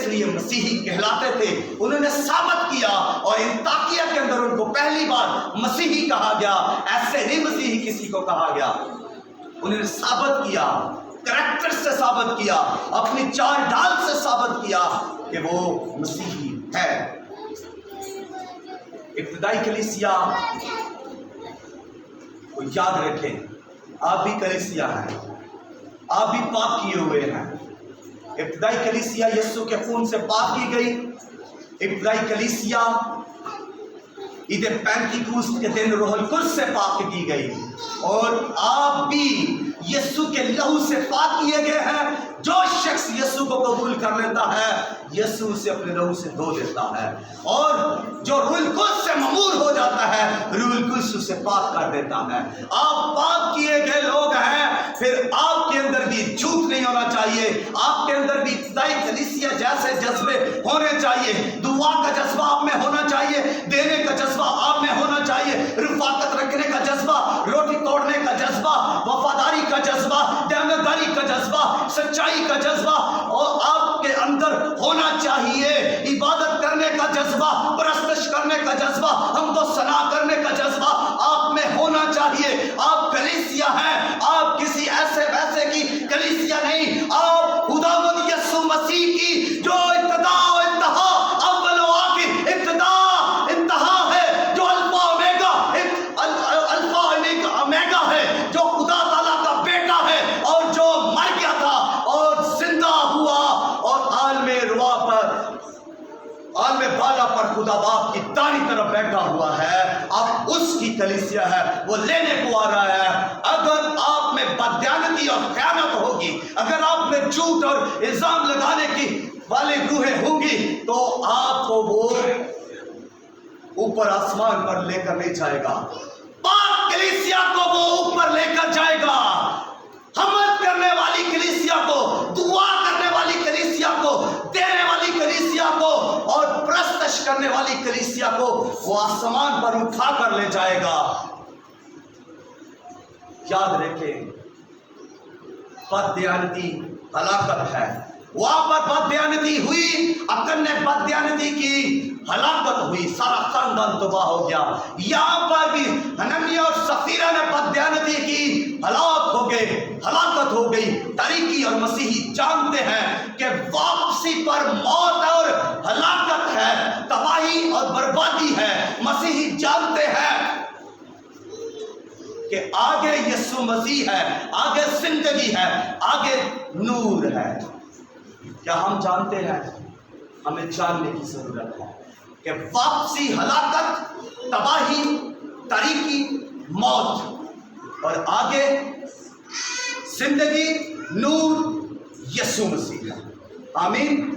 اس لیے مسیحی کہلاتے تھے. انہوں نے ثابت کیا اور انطاکیہ کے اندر ان کو پہلی بار مسیحی کہا گیا. ایسے نہیں مسیحی کسی کو کہا گیا. انہوں نے ثابت کیا، کریکٹر سے ثابت کیا، اپنی چال ڈال سے ثابت کیا کہ وہ مسیحی ہے. ابتدائی کلیسیا کو یاد رکھیں، آپ بھی کلیسیا ہیں، آپ بھی پاک کیے ہوئے ہیں. ابتدائی کلیسیا یسوع کے خون سے پاک کی گئی. ابتدائی کلیسیا عید پینتیکوست کے دن روح القدس سے پاک کی گئی. اور آپ بھی یسوع کے لہو سے پاک کیے گئے ہیں. جو شخص یسوع کو قبول کر لیتا ہے یسوع اسے اپنے لہو سے دھو دیتا ہے، اور جو روح القدس سے ممور ہو جاتا ہے روح القدس اسے پاک کر دیتا ہے. آپ پاک کیے گئے لوگ ہیں. پھر آپ کے اندر بھی جھوٹ نہیں ہونا چاہیے. آپ کے اندر بھی ابتدائی کلیسیا جیسے جذبے ہونے چاہیے. دعا کا جذبہ آپ میں ہونا چاہیے، دینے کا جذبہ آپ میں ہونا چاہیے، رفاقت رکھنے کا جذبہ، روٹی توڑنے کا جذبہ، وفاداری کا جذبہ، دیانتداری کا جذبہ، سچائی کا جذبہ اور آپ کے اندر ہونا چاہیے. عبادت کرنے کا جذبہ، پرستش کرنے کا جذبہ، حمد و ثنا کرنے کا جذبہ آپ میں ہونا چاہیے. آپ کلیسیا ہیں، آپ کسی ایسے ویسے کی کلیسیا نہیں. آپ خداوند یسوع مسیح کی جو ابتدا و انتہا، اول و آخر، ابتدا انتہا ہے، جو الفا اومیگا، الفا اومیگا ہے، جو خدا تعالیٰ کا بیٹا ہے اور جو مر گیا تھا اور زندہ ہوا اور عالم روا پر، عالم بالا پر خدا باپ کی دائیں طرف بیٹھا ہوا ہے. اب اس کی کلیسیا ہے، وہ لینے کو آ رہا ہے. اگر آپ میں بددیانتی اور خیانت ہوگی، اگر آپ میں جھوٹ اور الزام لگانے کی والی روحیں ہوں گی، تو آپ کو وہ اوپر آسمان پر لے کر نہیں جائے گا. پاک کلیسیا کو وہ اوپر لے کر جائے گا. حمد کرنے والی کلیسیا کو، دعا کرنے والی کلیسیا کو، دینے والی کلیسیا کو اور پرستش کرنے والی کلیسیا کو وہ آسمان پر اٹھا کر لے جائے گا. یاد رکھیں، بددیانتی ہلاکت ہے. وہاں پر بددیانتی ہوئی، اکن نے بددیانتی کی، ہلاکت ہوئی، سارا خاندان تباہ ہو گیا. یہاں پر بھی حنانیہ اور سفیرہ نے بددیانتی کی، ہلاک ہو گئے، ہلاکت ہو گئی. تاریکی اور مسیحی جانتے ہیں کہ واپسی پر موت اور ہلاکت ہے، تباہی اور بربادی ہے. مسیحی جانتے ہیں کہ آگے یسوع مسیح ہے، آگے زندگی ہے، آگے نور ہے. کیا ہم جانتے ہیں؟ ہمیں جاننے کی ضرورت ہے کہ واپسی، ہلاکت، تباہی، تاریکی، موت اور آگے زندگی، نور یسوع مسیح ہے. آمین.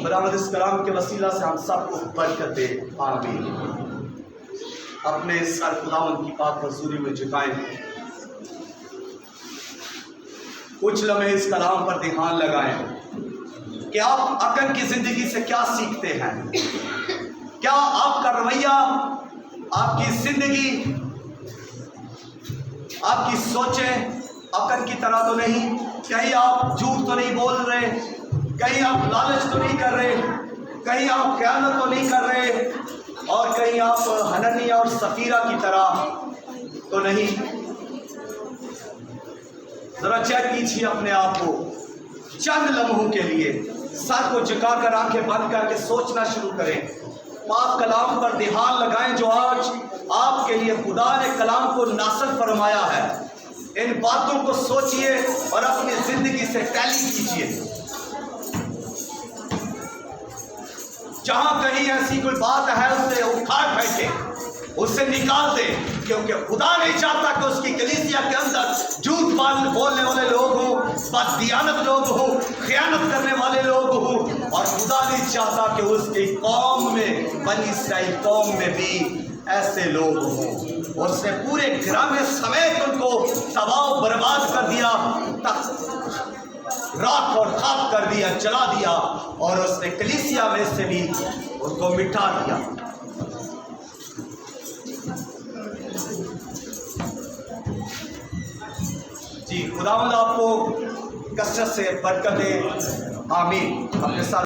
خداوند اس کلام کے وسیلہ سے ہم سب کو برکت دے. آمین. اپنے سر خداوند کی پاک حضوری میں جھکائیں. کچھ لمحے اس کلام پر دھیان لگائیں کہ آپ اکن کی زندگی سے کیا سیکھتے ہیں. کیا آپ کا رویہ، آپ کی زندگی، آپ کی سوچیں اکن کی طرح تو نہیں؟ کہیں آپ جھوٹ تو نہیں بول رہے، کہیں آپ لالچ تو نہیں کر رہے، کہیں آپ خیانت تو نہیں کر رہے، اور کہیں آپ حنانیہ اور سفیرہ کی طرح تو نہیں؟ ذرا چیک کیجیے اپنے آپ کو. چند لمحوں کے لیے سر کو جھکا کر آنکھیں بند کر کے سوچنا شروع کریں. پاک کلام پر دھیان لگائیں جو آج آپ کے لیے خدا نے کلام کو نازل فرمایا ہے. ان باتوں کو سوچئے اور اپنی زندگی سے ٹیلی کیجیے. جہاں کہیں ایسی کوئی بات ہے اسے اٹھا پھینکے، اسے نکال دے، کیونکہ خدا نہیں چاہتا کہ اس کی کلیسیا کے اندر جھوٹ بولنے والے لوگ ہوں، بددیانت لوگ ہوں، خیانت کرنے والے لوگ ہوں. اور خدا نہیں چاہتا کہ اس کی قوم میں، بنی اسرائیل قوم میں بھی ایسے لوگ ہوں. اس نے پورے گرانے سمیت ان کو تباہ و برباد کر دیا، راکھ اور خاک کر دیا، جلا دیا، اور اس نے کلیسیا میں سے بھی ان کو مٹا دیا. جی خداوند آپ کو کثرت سے برکت دے. آمین. اپنے ساتھ